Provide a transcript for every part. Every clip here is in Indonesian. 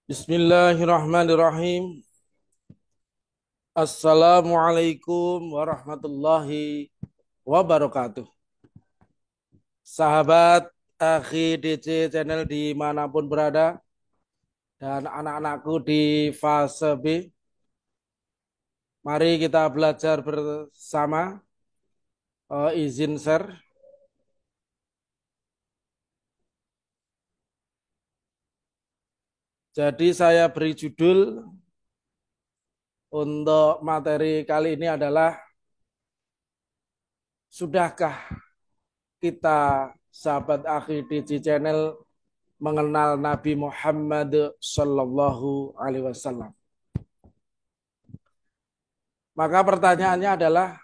Bismillahirrahmanirrahim. Assalamualaikum warahmatullahi wabarakatuh. Sahabat Akhi DC channel dimanapun berada dan anak-anakku di fase B, mari kita belajar bersama. Izin share. Jadi saya beri judul untuk materi kali ini adalah, sudahkah kita sahabat Akhi DC channel mengenal Nabi Muhammad Sallallahu Alaihi Wasallam? Maka pertanyaannya adalah,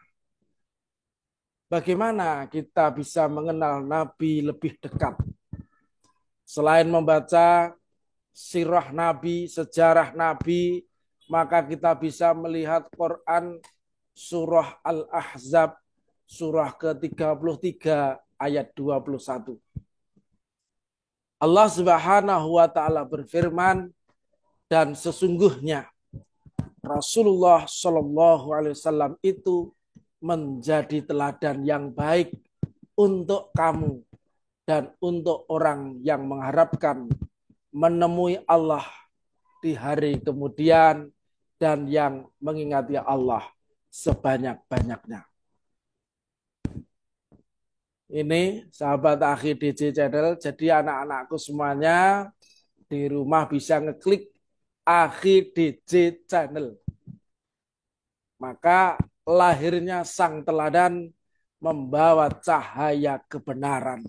bagaimana kita bisa mengenal Nabi lebih dekat? Selain membaca sirah Nabi, sejarah Nabi, maka kita bisa melihat Quran surah Al-Ahzab, surah ke-33 ayat 21. Allah Subhanahu wa taala berfirman, dan sesungguhnya Rasulullah Shallallahu alaihi wasallam itu menjadi teladan yang baik untuk kamu dan untuk orang yang mengharapkan menemui Allah di hari kemudian dan yang mengingati Allah sebanyak-banyaknya. Ini sahabat Akhi DC channel, jadi anak-anakku semuanya di rumah bisa ngeklik Akhi DC channel. Maka lahirnya sang teladan membawa cahaya kebenaran.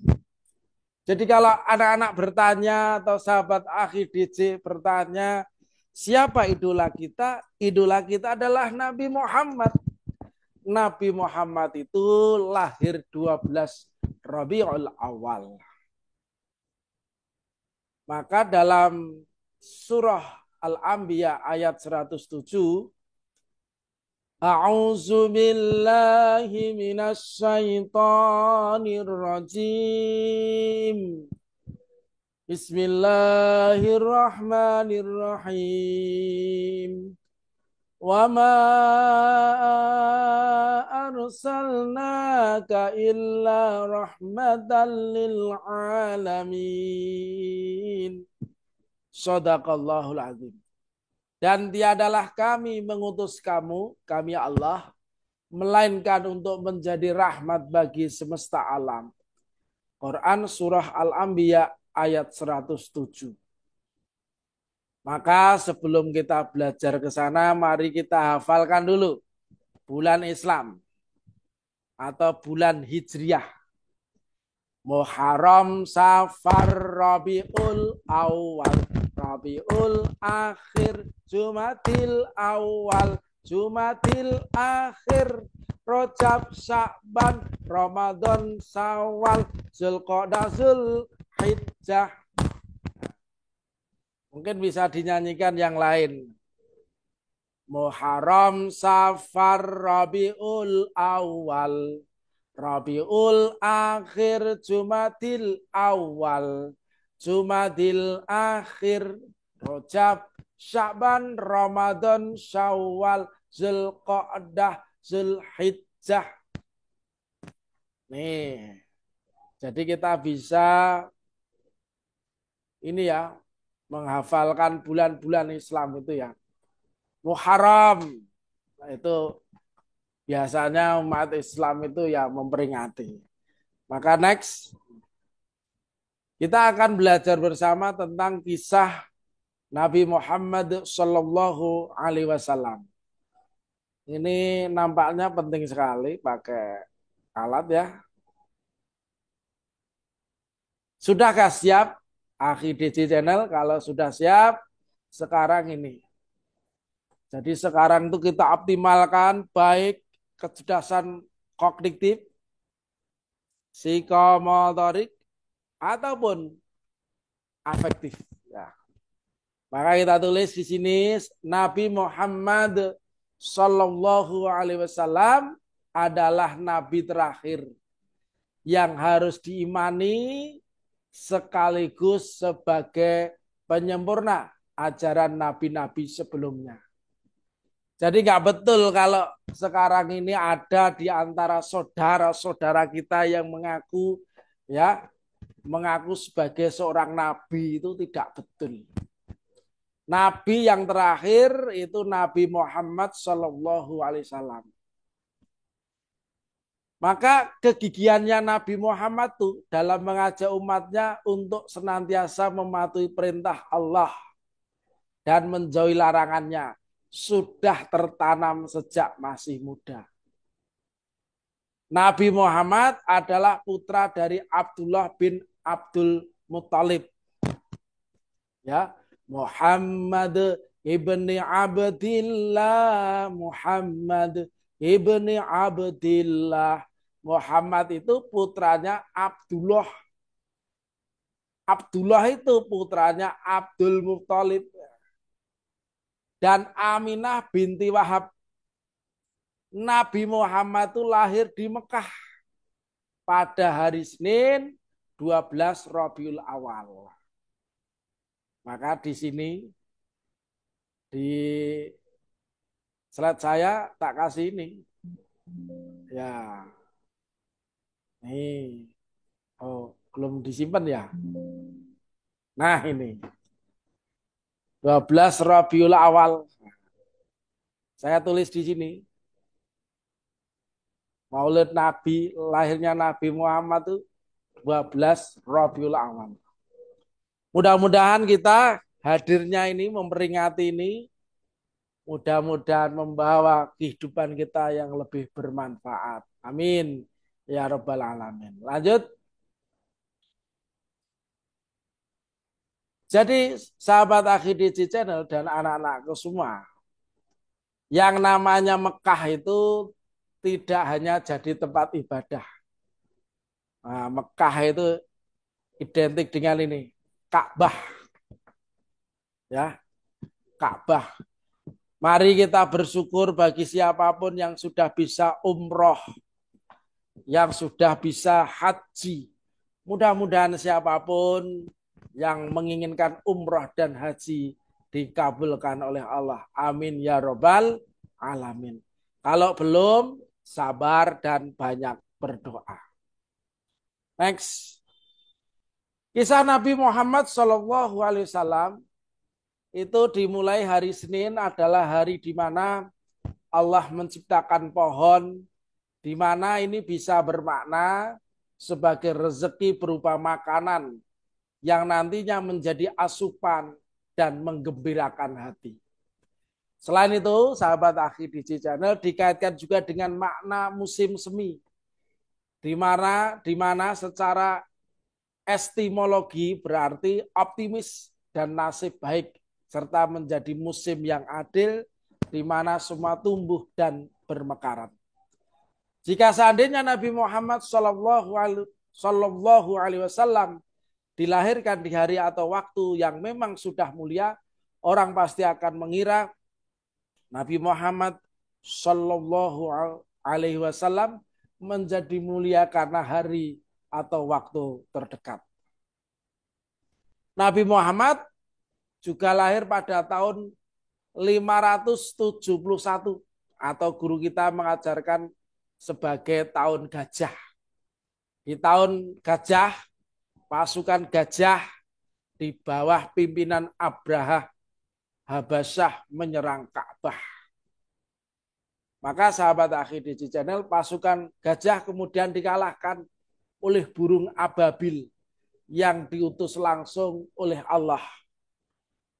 Jadi kalau anak-anak bertanya atau sahabat Akhi DC bertanya, siapa idola kita? Idola kita adalah Nabi Muhammad. Nabi Muhammad itu lahir 12 Rabiul Awal. Maka dalam surah Al-Anbiya ayat 107, A'udzu billahi minasy syaithanir rajim. Bismillahirrahmanirrahim. Wa ma arsalnaka illa rahmatan lil alamin. Shadaqallahul azim. Dan tiadalah kami mengutus kamu, kami Allah, melainkan untuk menjadi rahmat bagi semesta alam. Quran surah Al-Anbiya ayat 107. Maka sebelum kita belajar ke sana, mari kita hafalkan dulu bulan Islam atau bulan Hijriah. Muharram, Safar, Rabiul Awal, Rabiul Akhir, Jumadil Awal, Jumadil Akhir, Rajab, Sya'ban, Ramadan, Syawal, Zulqa'dah, Zulhijjah. Mungkin bisa dinyanyikan yang lain. Muharram, Safar, Rabiul Awal, Rabiul Akhir, Jumadil Awal, Jumadil Akhir, Rajab, Sya'ban, Ramadan, Syawal, Zulqa'dah, Zulhijjah. Nih, jadi kita bisa ini ya, menghafalkan bulan-bulan Islam itu ya. Muharram, nah itu biasanya umat Islam itu ya memperingati. Maka next, kita akan belajar bersama tentang kisah Nabi Muhammad Sallallahu Alaihi Wasallam. Ini nampaknya penting sekali pakai alat ya. Sudahkah siap? Akhi DC channel, kalau sudah siap, sekarang ini. Jadi sekarang itu kita optimalkan baik kecerdasan kognitif, psikomotorik, ataupun afektif. Ya. Maka kita tulis di sini, Nabi Muhammad Sallallahu Alaihi Wasallam adalah Nabi terakhir yang harus diimani sekaligus sebagai penyempurna ajaran nabi-nabi sebelumnya. Jadi nggak betul kalau sekarang ini ada di antara saudara-saudara kita yang ya mengaku sebagai seorang nabi, itu tidak betul. Nabi yang terakhir itu Nabi Muhammad Shallallahu Alaihi Wasallam. Maka kegigihannya Nabi Muhammad tuh dalam mengajak umatnya untuk senantiasa mematuhi perintah Allah dan menjauhi larangannya sudah tertanam sejak masih muda. Nabi Muhammad adalah putra dari Abdullah bin Abdul Muttalib. Ya, Muhammad ibni Abdillah, Muhammad ibni Abdillah. Muhammad itu putranya Abdullah. Abdullah itu putranya Abdul Muttalib. Dan Aminah binti Wahab. Nabi Muhammad itu lahir di Mekah pada hari Senin 12 Rabiul Awal. Maka di sini di slide saya tak kasih ini. Ya. Nih. Oh, belum disimpan ya. Nah, ini. 12 Rabiul Awal. Saya tulis di sini. Maulid Nabi, lahirnya Nabi Muhammad itu 12 Rabiul Awal. Mudah-mudahan kita hadirnya ini, memperingati ini, mudah-mudahan membawa kehidupan kita yang lebih bermanfaat. Amin. Ya Rabbal Alamin. Lanjut. Jadi sahabat AKDC Channel dan anak-anakku semua, yang namanya Mekah itu tidak hanya jadi tempat ibadah. Nah, Mekah itu identik dengan ini, Ka'bah. Ya, Ka'bah. Mari kita bersyukur bagi siapapun yang sudah bisa umroh, yang sudah bisa haji. Mudah-mudahan siapapun yang menginginkan umroh dan haji dikabulkan oleh Allah. Amin ya robbal alamin. Kalau belum, sabar dan banyak berdoa. Next. Kisah Nabi Muhammad SAW itu dimulai hari Senin, adalah hari di mana Allah menciptakan pohon, di mana ini bisa bermakna sebagai rezeki berupa makanan yang nantinya menjadi asupan dan menggembirakan hati. Selain itu, sahabat Akhi DJ Channel dikaitkan juga dengan makna musim semi, di mana secara etimologi berarti optimis dan nasib baik, serta menjadi musim yang adil di mana semua tumbuh dan bermekaran. Jika seandainya Nabi Muhammad Sallallahu Alaihi Wasallam dilahirkan di hari atau waktu yang memang sudah mulia, orang pasti akan mengira Nabi Muhammad Sallallahu Alaihi Wasallam menjadi mulia karena hari atau waktu terdekat. Nabi Muhammad juga lahir pada tahun 571 atau guru kita mengajarkan sebagai tahun gajah. Di tahun gajah, pasukan gajah di bawah pimpinan Abraha Habasyah menyerang Ka'bah. Maka sahabat AKDC Channel, pasukan gajah kemudian dikalahkan oleh burung ababil yang diutus langsung oleh Allah.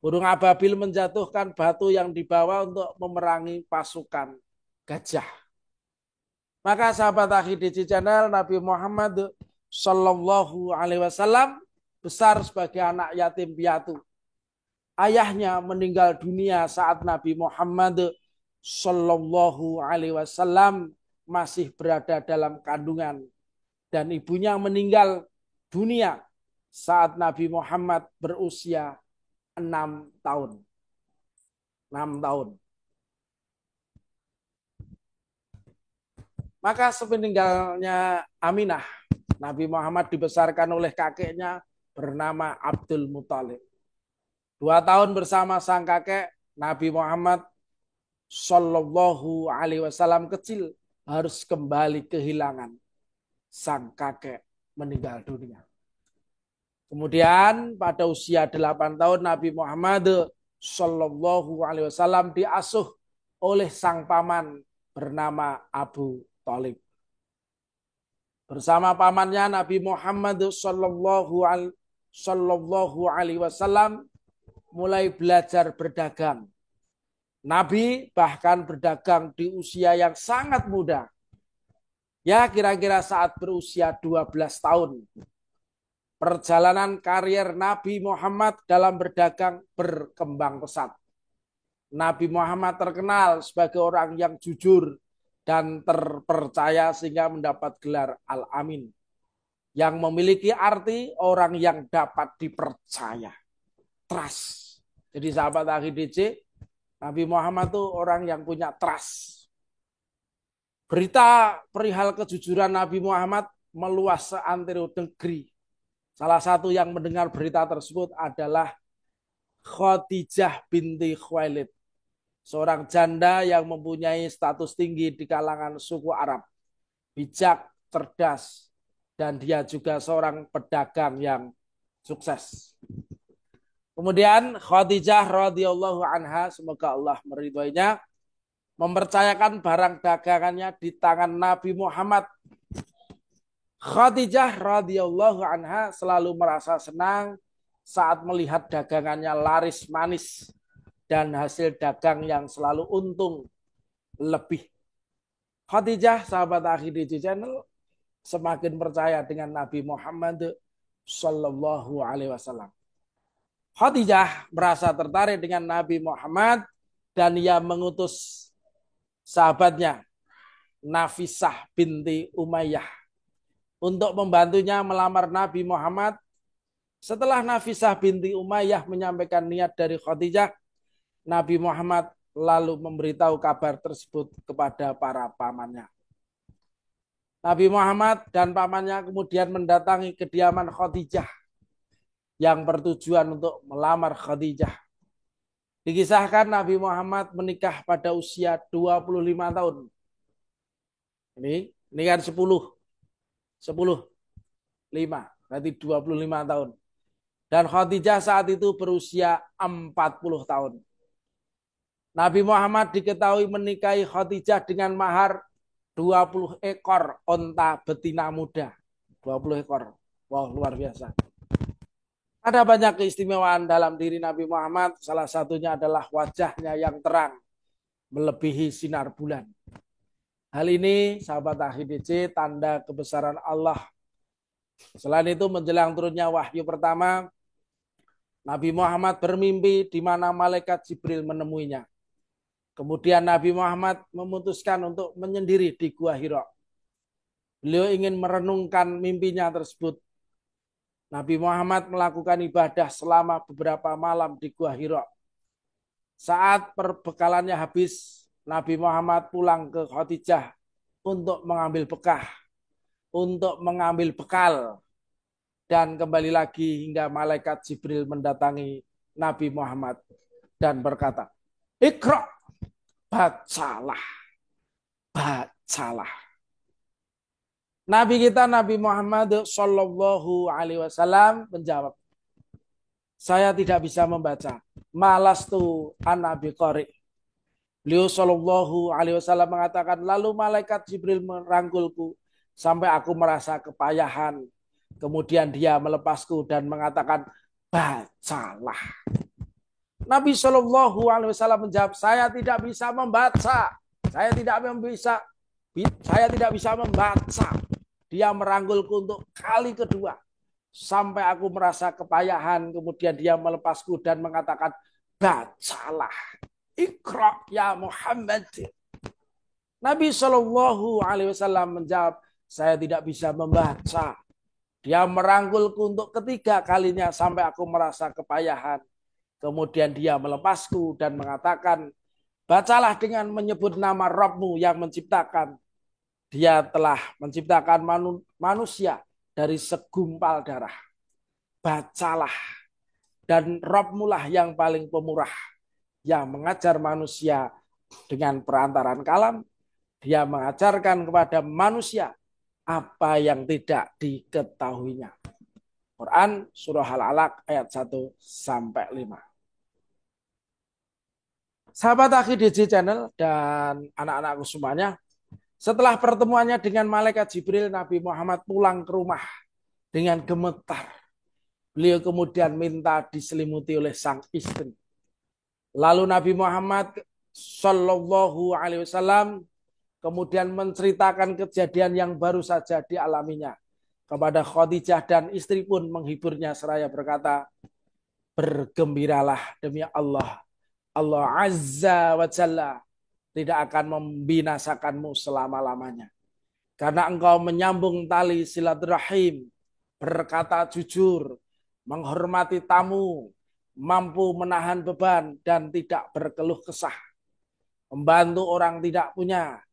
Burung ababil menjatuhkan batu yang dibawa untuk memerangi pasukan gajah. Maka sahabat AKDC Channel, Nabi Muhammad Sallallahu Alaihi Wasallam besar sebagai anak yatim piatu. Ayahnya meninggal dunia saat Nabi Muhammad Sallallahu Alaihi Wasallam masih berada dalam kandungan, dan ibunya meninggal dunia saat Nabi Muhammad berusia 6 tahun. 6 tahun. Maka sepeninggalnya Aminah, Nabi Muhammad dibesarkan oleh kakeknya bernama Abdul Muthalib. 2 tahun bersama sang kakek, Nabi Muhammad Shallallahu Alaihi Wasallam kecil harus kembali kehilangan sang kakek meninggal dunia. Kemudian pada usia 8 tahun Nabi Muhammad Shallallahu Alaihi Wasallam diasuh oleh sang paman bernama Abu Thalib. Bersama pamannya Nabi Muhammad Shallallahu Alaihi Wasallam mulai belajar berdagang. Nabi bahkan berdagang di usia yang sangat muda. Ya kira-kira saat berusia 12 tahun. Perjalanan karier Nabi Muhammad dalam berdagang berkembang pesat. Nabi Muhammad terkenal sebagai orang yang jujur dan terpercaya sehingga mendapat gelar Al-Amin. Yang memiliki arti orang yang dapat dipercaya. Trust. Jadi sahabat AKDC, Nabi Muhammad itu orang yang punya trust. Berita perihal kejujuran Nabi Muhammad meluas seantero negeri. Salah satu yang mendengar berita tersebut adalah Khadijah binti Khuwailid. Seorang janda yang mempunyai status tinggi di kalangan suku Arab. Bijak, cerdas, dan dia juga seorang pedagang yang sukses. Kemudian Khadijah radhiyallahu anha, semoga Allah meridhoinya, mempercayakan barang dagangannya di tangan Nabi Muhammad. Khadijah radhiyallahu anha selalu merasa senang saat melihat dagangannya laris manis dan hasil dagang yang selalu untung lebih. Khadijah, sahabat AKDC Channel, semakin percaya dengan Nabi Muhammad Sallallahu Alaihi Wasallam. Khadijah merasa tertarik dengan Nabi Muhammad dan ia mengutus sahabatnya Nafisah binti Umayyah untuk membantunya melamar Nabi Muhammad. Setelah Nafisah binti Umayyah menyampaikan niat dari Khadijah, Nabi Muhammad lalu memberitahu kabar tersebut kepada para pamannya. Nabi Muhammad dan pamannya kemudian mendatangi kediaman Khadijah yang bertujuan untuk melamar Khadijah. Dikisahkan Nabi Muhammad menikah pada usia 25 tahun. Ini kan 10, 5, berarti 25 tahun. Dan Khadijah saat itu berusia 40 tahun. Nabi Muhammad diketahui menikahi Khadijah dengan mahar 20 ekor onta betina muda. 20 ekor. Wow, luar biasa. Ada banyak keistimewaan dalam diri Nabi Muhammad. Salah satunya adalah wajahnya yang terang, melebihi sinar bulan. Hal ini, sahabat AKDC, tanda kebesaran Allah. Selain itu, menjelang turunnya wahyu pertama, Nabi Muhammad bermimpi di mana malaikat Jibril menemuinya. Kemudian Nabi Muhammad memutuskan untuk menyendiri di Gua Hira. Beliau ingin merenungkan mimpinya tersebut. Nabi Muhammad melakukan ibadah selama beberapa malam di Gua Hira. Saat perbekalannya habis, Nabi Muhammad pulang ke Khadijah untuk mengambil bekal, dan kembali lagi hingga malaikat Jibril mendatangi Nabi Muhammad dan berkata, "Iqra, bacalah. Nabi kita Nabi Muhammad Shallallahu Alaihi Wasallam menjawab, saya tidak bisa membaca. Malas tuh Nabi Qari. Beliau Shallallahu Alaihi Wasallam mengatakan, lalu malaikat Jibril merangkulku sampai aku merasa kepayahan. Kemudian dia melepasku dan mengatakan, bacalah. Nabi Shallallahu Alaihi Wasallam menjawab, saya tidak bisa membaca. Saya tidak bisa membaca. Dia merangkulku untuk kali kedua. Sampai aku merasa kepayahan. Kemudian dia melepasku dan mengatakan, bacalah. Iqra ya Muhammad. Nabi Shallallahu Alaihi Wasallam menjawab, saya tidak bisa membaca. Dia merangkulku untuk ketiga kalinya sampai aku merasa kepayahan. Kemudian dia melepasku dan mengatakan, bacalah dengan menyebut nama Rabbmu yang menciptakan Dia telah menciptakan manusia dari segumpal darah. Bacalah, dan Rabbmulah yang paling pemurah, yang mengajar manusia dengan perantaran kalam. Dia mengajarkan kepada manusia apa yang tidak diketahuinya. Quran surah Al-Alaq ayat 1 sampai 5. Sahabat Akhi DJ Channel dan anak-anakku semuanya, setelah pertemuannya dengan malaikat Jibril, Nabi Muhammad pulang ke rumah dengan gemetar. Beliau kemudian minta diselimuti oleh sang istri. Lalu Nabi Muhammad Shallallahu Alaihi Wasallam kemudian menceritakan kejadian yang baru saja dialaminya kepada Khadijah, dan istri pun menghiburnya seraya berkata, bergembiralah demi Allah. Allah Azza wa Jalla tidak akan membinasakanmu selama-lamanya. Karena engkau menyambung tali silaturahim, berkata jujur, menghormati tamu, mampu menahan beban dan tidak berkeluh kesah, membantu orang tidak punya,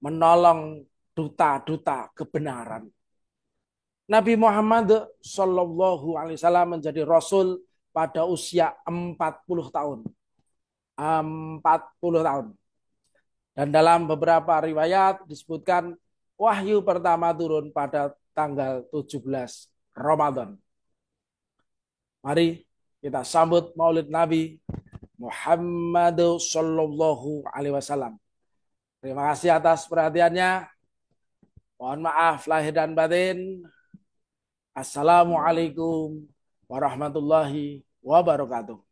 menolong duta-duta kebenaran. Nabi Muhammad Shallallahu Alaihi Wasallam menjadi Rasul pada usia 40 tahun. 40 tahun. Dan dalam beberapa riwayat disebutkan wahyu pertama turun pada tanggal 17 Ramadan. Mari kita sambut Maulid Nabi Muhammad Shallallahu Alaihi Wasallam. Terima kasih atas perhatiannya. Mohon maaf lahir dan batin. Assalamualaikum warahmatullahi wabarakatuh.